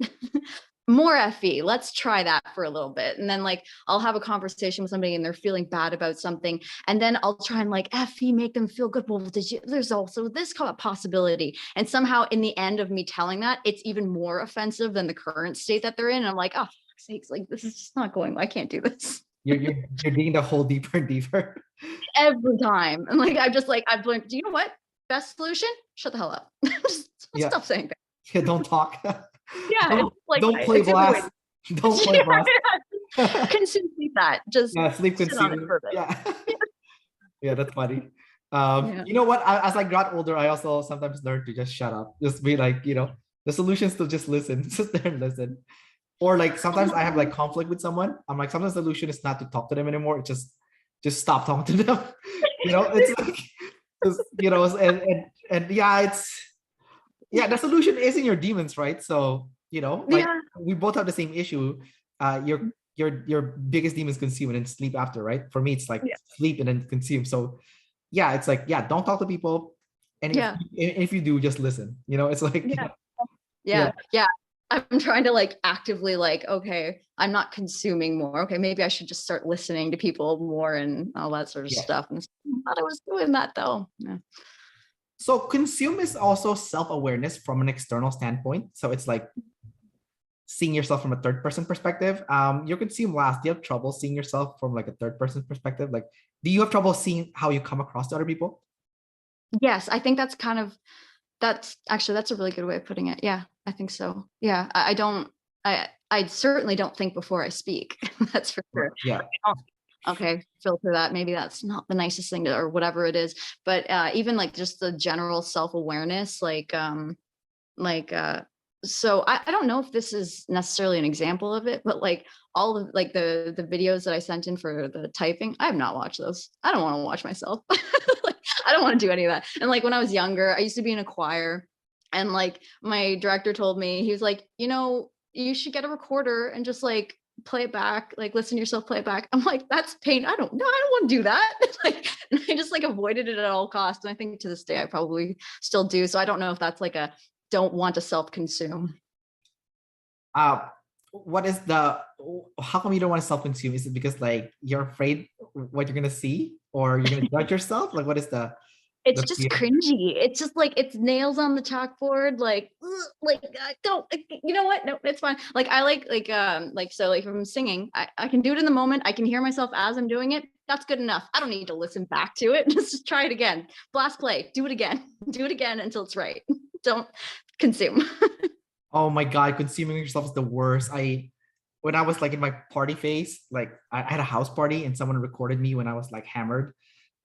more FE. Let's try that for a little bit. And then like I'll have a conversation with somebody and they're feeling bad about something. And then I'll try and like FE make them feel good. Well, there's also this possibility. And somehow in the end of me telling that, it's even more offensive than the current state that they're in. And I'm like, oh, sakes, like this is just not going. I can't do this You're digging the hole deeper and deeper. every time. And like I've learned, do you know what? Best solution? Shut the hell up. Just Yeah. stop saying that. Yeah, don't talk. Yeah, it's like don't play it's in the way. blast. Don't play blast. Consume that. Just Yeah, sleep sit on it consume. for a bit. Yeah. Yeah, that's funny. Yeah. You know what? As I got older, I also sometimes learned to just shut up. Just be like, you know, the solution is to just listen. Just there and listen. Or like sometimes I have like conflict with someone. I'm like, sometimes the solution is not to talk to them anymore. It's just stop talking to them. You know, it's like you know, and yeah, the solution is in your demons, right? So, you know, like we both have the same issue. Your biggest demon is consume and then sleep after, right? For me, it's like sleep and then consume. So yeah, it's like, yeah, don't talk to people. And if you do, just listen. You know, it's like Yeah. I'm trying to like actively like, okay, I'm not consuming more. Okay, maybe I should just start listening to people more and all that sort of Yeah. stuff. And I thought I was doing that though. Yeah. So consume is also self-awareness from an external standpoint. So it's like seeing yourself from a third person perspective. You consume last. Do you have trouble seeing yourself from like a third person perspective? Like, do you have trouble seeing how you come across to other people? Yes, I think that's actually that's a really good way of putting it. Yeah, I think so. Yeah, I don't. I certainly don't think before I speak. That's for sure. Yeah. Okay, filter that. Maybe that's not the nicest thing to, or whatever it is. But even like just the general self-awareness, like so I don't know if this is necessarily an example of it, but like all of like the videos that I sent in for the typing, I have not watched those. I don't want to watch myself. Like, I don't want to do any of that. And like when I was younger, I used to be in a choir, and like my director told me, he was like, you should get a recorder and just like play it back, like listen to yourself play it back. I'm like, that's pain. I don't want to do that. Like, and I just like avoided it at all costs. And I think to this day I probably still do. So I don't know if that's like a don't want to self-consume. Uh, what is the, how come you don't want to self-consume? Is it because like you're afraid what you're gonna see, or you're gonna judge yourself? Like, what is It's the just fear? cringy. It's just like it's nails on the chalkboard. Like, ugh, like don't. You know what? No, it's fine. Like I like so like if I'm singing, I can do it in the moment. I can hear myself as I'm doing it. That's good enough. I don't need to listen back to it. Just try it again. Blast play. Do it again. Do it again until it's right. Don't consume. Oh my God, consuming yourself is the worst. When I was like in my party phase, like I had a house party and someone recorded me when I was like hammered,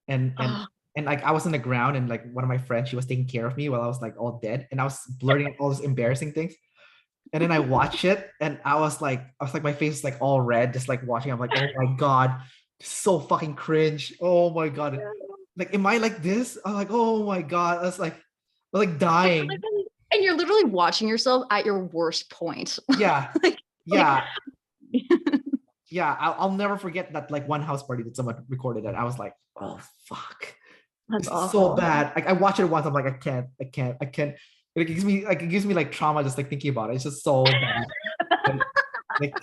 and and Oh, and like I was on the ground, and like one of my friends, she was taking care of me while I was like all dead, and I was blurting out all these embarrassing things. And then I watched it, and I was like my face is like all red, just like watching. I'm like, oh my God, so fucking cringe. Oh my God. Like, am I like this? I'm like, oh my God. I was like dying. and you're literally watching yourself at your worst point. Yeah. like, like Yeah. Yeah. I'll never forget that like one house party that someone recorded it. I was like, oh fuck. that's This is so awful. bad. Like I watched it once. I'm like, I can't. It gives me like trauma just like thinking about it. It's just so bad. And, like,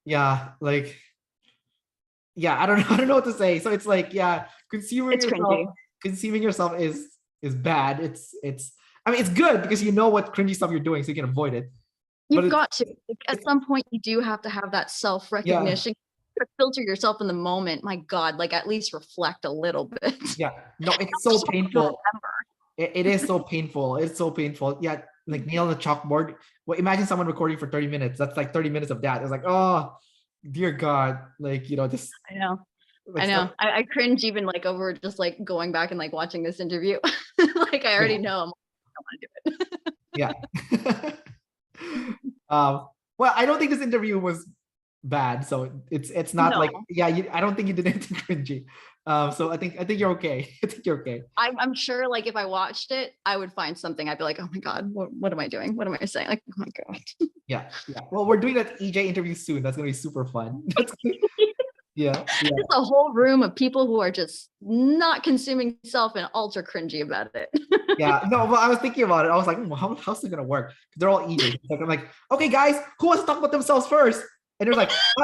yeah, like, yeah, I don't know. I don't know what to say. So it's like, yeah, consuming It's yourself, cringy. consuming yourself is bad. It's I mean, it's good because you know what cringy stuff you're doing, so you can avoid it. But You've got to. Like, at it's some point, you do have to have that yeah, self-recognition. Filter yourself in the moment. My God, like at least reflect a little bit. yeah. No, it's Don't so just painful. remember. It is so painful. It's so painful. Yeah, like nail on the chalkboard. Well, imagine someone recording for 30 minutes. That's like 30 minutes of that. It's like, oh, dear God. Like, just I know. I like stuff. know. I cringe even like over just like going back and like watching this interview. Like I already Yeah, know I don't want to do it. yeah. Well, I don't think this interview was bad. So it's not like, No, yeah, I don't think you did anything cringy. So I think you're okay. I think you're okay. I'm sure like if I watched it, I would find something. I'd be like, oh my God, what am I doing? What am I saying? Like, oh my God. Yeah, yeah. Well, we're doing that EJ interview soon. That's gonna be super fun. Yeah, yeah. Just a whole room of people who are just not consuming self and ultra cringy about it. Yeah, no, but I was thinking about it. I was like, how's it gonna work? They're all EJs. I'm like, okay, guys, who wants to talk about themselves first? And they're like, it's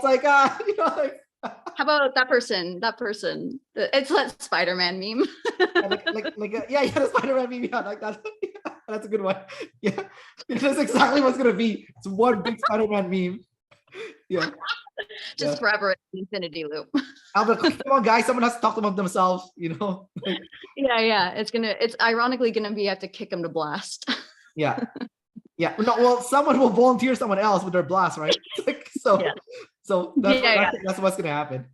like, like, How about that person? That person. It's that Spider-Man meme. yeah, the Spider-Man meme. Yeah, like that. Yeah, that's a good one. Yeah, that's exactly what's gonna be. It's one big Spider-Man meme. Yeah, yeah. Just forever in infinity loop. I'm like, come on, guys, someone has to talk about themselves. Like, Yeah. It's ironically gonna be I have to kick him to blast. yeah. Yeah, no, well, someone will volunteer someone else with their blast, right? Like, so, Yeah. so that's what's gonna happen.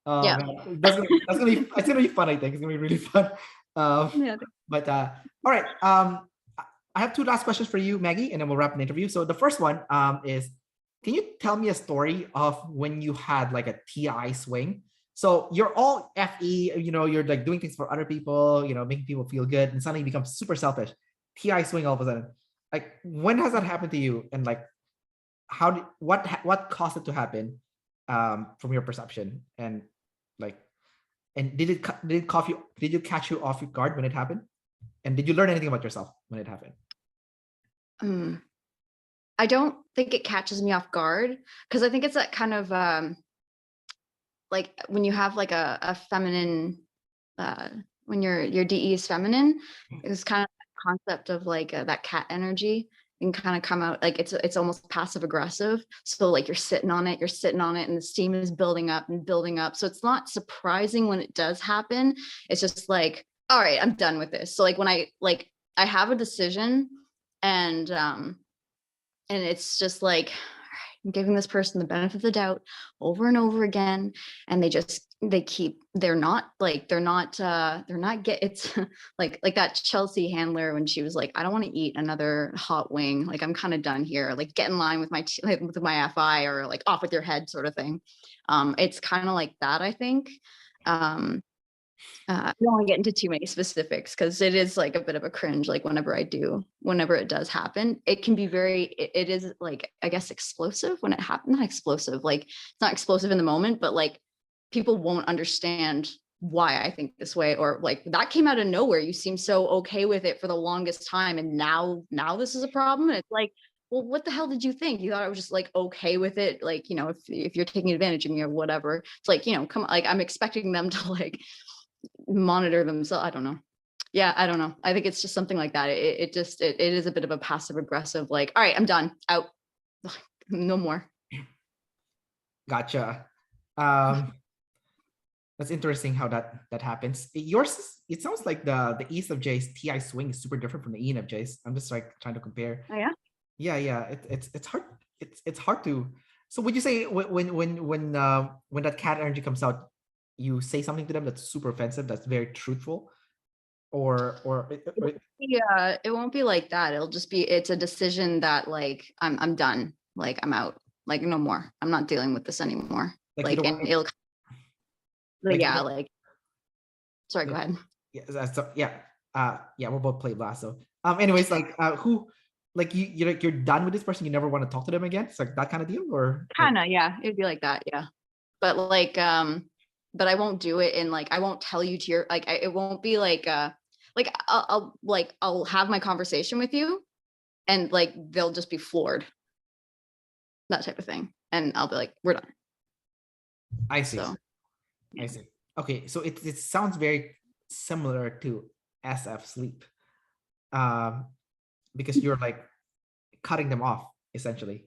Yeah. It's gonna be fun. I think it's gonna be really fun. Yeah. But all right. I have two last questions for you, Maggie, and then we'll wrap the interview. So the first one is, can you tell me a story of when you had like a TI swing? So you're all FE, you're like doing things for other people, making people feel good, and suddenly you become super selfish. TI swing all of a sudden. Like, when has that happened to you, and like what caused it to happen, from your perception, and like, and did it catch you off your guard when it happened, and did you learn anything about yourself when it happened? I don't think it catches me off guard because I think it's that kind of like when you have like a feminine, when your DE is feminine, it's kind of the concept of like that cat energy and kind of come out like it's almost passive aggressive. So like you're sitting on it, and the steam is building up and building up. So it's not surprising when it does happen. It's just like, all right, I'm done with this. So like when I have a decision and it's just like, all right, I'm giving this person the benefit of the doubt over and over again. And they're not it's like that Chelsea handler when she was like, I don't want to eat another hot wing. Like, I'm kind of done here. Like, get in line with my FI or like off with your head sort of thing. It's kind of like that, I think. I don't want to get into too many specifics because it is like a bit of a cringe. Like whenever it does happen, it can be it is like, I guess, explosive when it happens. Not explosive, like it's not explosive in the moment, but like people won't understand why I think this way, or like that came out of nowhere. You seem so okay with it for the longest time, and now this is a problem. And it's like, well, what the hell did you think? You thought I was just like okay with it? Like, if you're taking advantage of me or whatever, it's like, come on, like I'm expecting them to like monitor themselves. I don't know. Yeah, I don't know. I think it's just something like that. It is a bit of a passive aggressive, like, all right, I'm done, out, no more. Gotcha. That's interesting how that happens. Yours, it sounds like the ESFJ's TI swing is super different from the ENFJ's. I'm just like trying to compare. Oh yeah. Yeah. It's hard. It's hard to. So would you say when that cat energy comes out, you say something to them that's super offensive, that's very truthful, or Yeah, it won't be like that. It'll just be, it's a decision that like I'm done. Like I'm out. Like no more. I'm not dealing with this anymore. like you Like, don't and it'll, like you yeah, don't, like, sorry, go ahead. yeah, we're both play blast. So anyways, like who, like you're done with this person, you never want to talk to them again. It's like that kind of deal, or Kind of, yeah, it'd be like that, yeah. But like, but I won't do it in like, I won't tell you to your, like, it won't be like, I'll have my conversation with you and like, they'll just be floored, that type of thing. And I'll be like, we're done. I see. So, I see. Okay, so it sounds very similar to SF sleep, because you're like cutting them off essentially.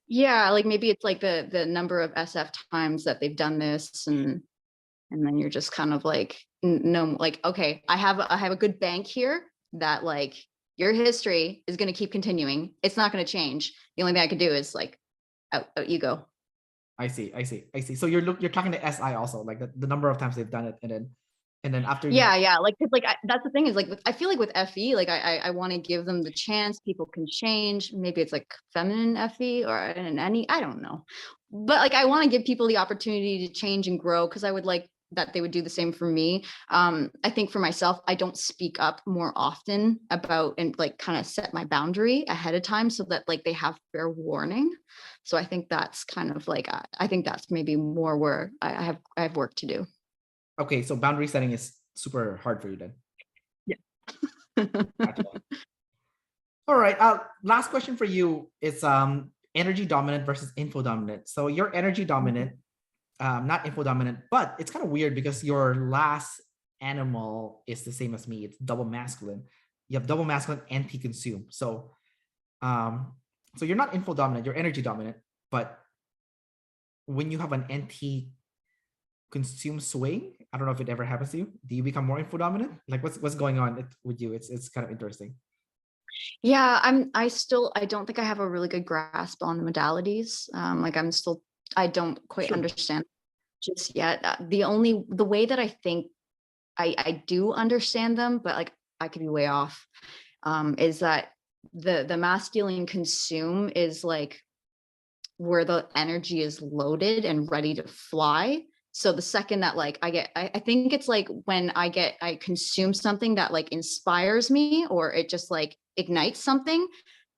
yeah, like maybe it's like the number of SF times that they've done this, and then you're just kind of like, no, like, okay, I have a good bank here that like your history is going to keep continuing. It's not going to change. The only thing I could do is like, out you go. I see. So you're talking to SI also, like the number of times they've done it, and then after you. Yeah, like, cause like that's the thing is like I feel like with FE, like I want to give them the chance. People can change. Maybe it's like feminine FE or an any, I don't know, but like I want to give people the opportunity to change and grow, because I would like that they would do the same for me. I think for myself, I don't speak up more often about and like kind of set my boundary ahead of time so that like they have fair warning. So I think that's kind of like I think that's maybe more where I have work to do. Okay, so boundary setting is super hard for you then. Yeah. Gotcha. All right. Last question for you is energy dominant versus info dominant. So you're energy dominant, not info dominant, but it's kind of weird because your last animal is the same as me. It's double masculine. You have double masculine anti-consume. So so you're not info dominant, you're energy dominant, but when you have an anti-consume swing, I don't know if it ever happens to you. Do you become more info dominant? Like what's going on with you? It's kind of interesting. Yeah, I don't think I have a really good grasp on the modalities. Like I don't quite understand just yet. The way that I think I do understand them, but like I could be way off, is that the masculine consume is like where the energy is loaded and ready to fly. So the second that like I think it's like when I consume something that like inspires me, or it just like ignites something,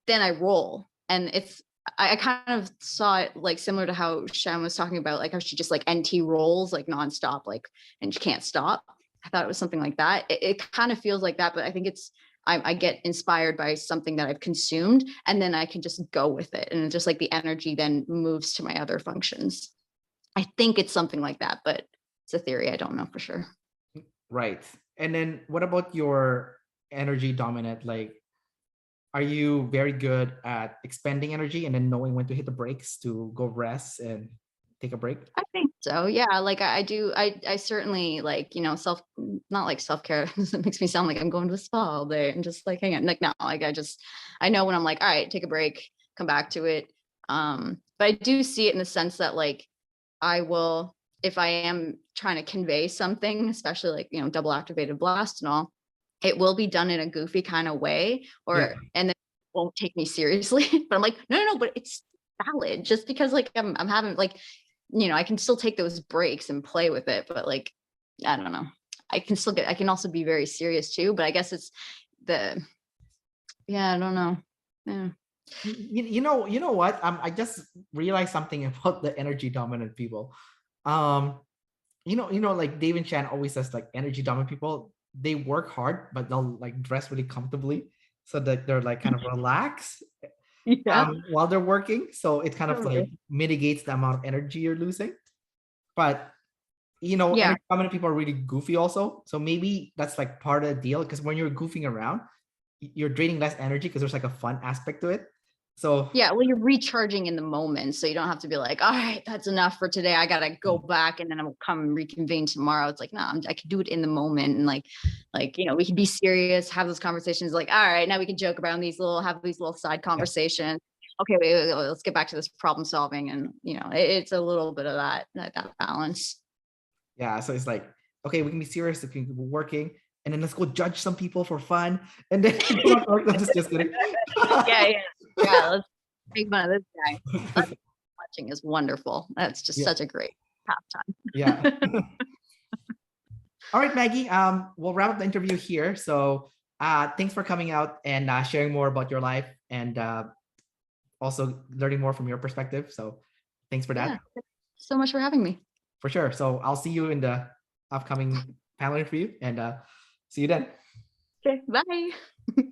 then I roll. And I kind of saw it like similar to how Shan was talking about, like how she just like NT rolls like nonstop, like, and she can't stop. I thought it was something like that. It kind of feels like that, but I think I get inspired by something that I've consumed, and then I can just go with it. And just like the energy then moves to my other functions. I think it's something like that, but it's a theory. I don't know for sure. Right. And then what about your energy dominant? Like, are you very good at expending energy and then knowing when to hit the brakes to go rest and take a break? I think so. Yeah. Like I do. I certainly like, not like self-care. It makes me sound like I'm going to a spa all day and just like hang out. Like, no, like I know when I'm like, all right, take a break, come back to it. But I do see it in the sense that like, I will, if I am trying to convey something, especially like, double activated blast and all, it will be done in a goofy kind of way, Yeah. and then it won't take me seriously. But I'm like, no, but it's valid just because like I'm having like, I can still take those breaks and play with it, but like, I don't know. I can also be very serious too, but I guess it's I don't know. Yeah. You know what? I just realized something about the energy dominant people. Like David Chan always says, like energy dominant people, they work hard, but they'll like dress really comfortably so that they're like kind of relaxed Yeah. while they're working. So it kind of like Totally. mitigates the amount of energy you're losing. But Yeah. energy dominant people are really goofy also. So maybe that's like part of the deal, because when you're goofing around, you're draining less energy because there's like a fun aspect to it. So Yeah, well, you're recharging in the moment, so you don't have to be like, all right, that's enough for today. I gotta go back, and then I'll come and reconvene tomorrow. It's like, no, I can do it in the moment, and like, we can be serious, have those conversations. Like, all right, now we can joke around have these little side yeah. conversations. Okay, wait, let's get back to this problem solving, and it's a little bit of that balance. Yeah, so it's like, okay, we can be serious, we can be working, and then let's go judge some people for fun, and then just kidding. Yeah. Let's make fun of this guy. Watching is wonderful. That's just Yeah, such a great yeah. pastime. All right, Maggie. We'll wrap up the interview here. So, thanks for coming out and sharing more about your life and also learning more from your perspective. So, thanks for Yeah, that. so much for having me. For sure. So, I'll see you in the upcoming panel interview, and see you then. Okay, bye.